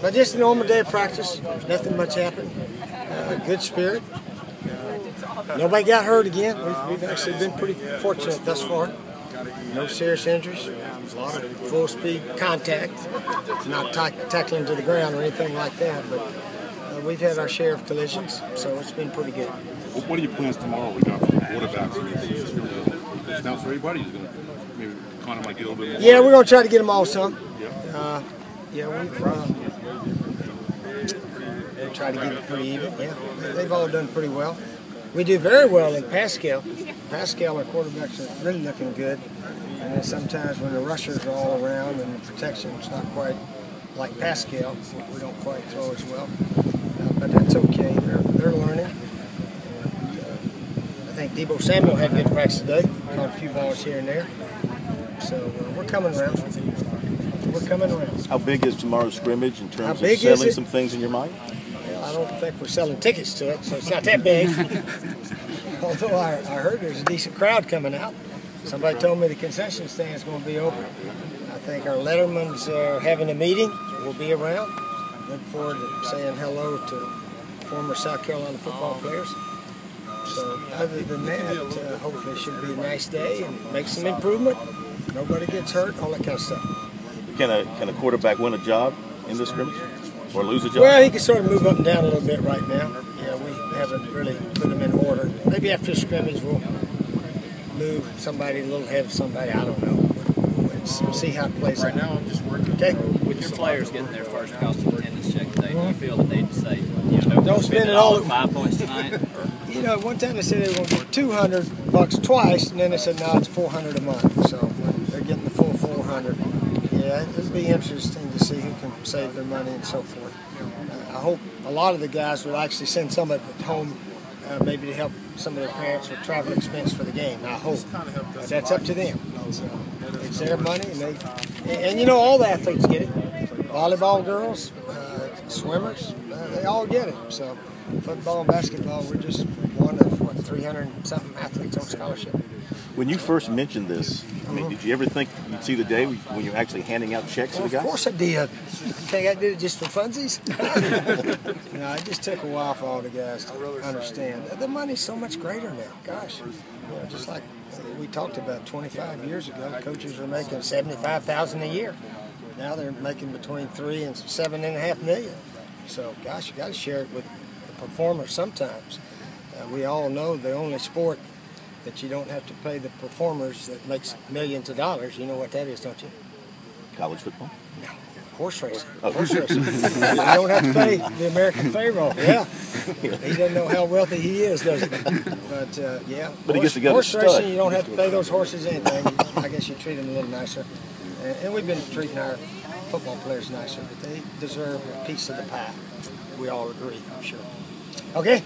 But just a normal day of practice. Nothing much happened. Good spirit. Nobody got hurt again. We've actually been pretty fortunate thus far. No serious injuries. A lot of full-speed contact. Not tackling to the ground or anything like that. But we've had our share of collisions, so it's been pretty good. What are your plans tomorrow? We got from quarterbacks. It's not for everybody. He's going to maybe Connor might get a little bit more. Yeah, we're going to try to get them all some. Yeah. We'll try to get it pretty even. Yeah, they've all done pretty well. We do very well in Pascal. Pascal, our quarterbacks are really looking good. And then sometimes when the rushers are all around and the protection's not quite like Pascal, we don't quite throw as well. But that's okay. They're learning. I think Debo Samuel had good practice today. Caught a few balls here and there. So we're coming around. We're coming around. How big is tomorrow's scrimmage in terms of selling some things in your mind? Well, I don't think we're selling tickets to it, so it's not that big. Although I heard there's a decent crowd coming out. Somebody told me the concession stand is going to be open. I think our lettermans are having a meeting. We'll be around. Look forward to saying hello to former South Carolina football players. So other than that, hopefully it should be a nice day and make some improvement. Nobody gets hurt, all that kind of stuff. Can a quarterback win a job in this scrimmage or lose a job? Well, he can sort of move up and down a little bit right now. Yeah, we haven't really put him in order. Maybe after scrimmage we'll move somebody a little ahead of somebody. I don't know. We'll see how it plays out. Right now I'm just working. Okay. With your players getting their first cost of attendance check today, do you feel that they say, no, don't spend it all at 5 points tonight? One time they said they were going to get $200 twice, and then they said no, it's $400 a month. So they're getting the full $400. Yeah, it'll be interesting to see who can save their money and so forth. I hope a lot of the guys will actually send some of it home, maybe to help some of their parents with travel expense for the game. I hope. But that's up to them. It's their money, and all the athletes get it. Volleyball girls, swimmers, they all get it. So football and basketball, we're just one of 300-something athletes on scholarship. When you first mentioned this, I mean, did you ever think you'd see the day when you're actually handing out checks to the guys? Of course I did. You think I did it just for funsies? No, it just took a while for all the guys to understand. The money's so much greater now. Gosh, just like we talked about 25 years ago, coaches were making $75,000 a year. Now they're making between $3 and $7.5 million. So, gosh, you got to share it with the performers sometimes. We all know the only sport that you don't have to pay the performers that makes millions of dollars. You know what that is, don't you? College football? No. Horse racing. Oh. Horse racing. You don't have to pay the American payroll. Yeah. He doesn't know how wealthy he is, does he? But, yeah. But he gets to go horse to racing, you don't have to pay those horses anything. I guess you treat them a little nicer. And we've been treating our football players nicer, but they deserve a piece of the pie. We all agree, I'm sure. Okay?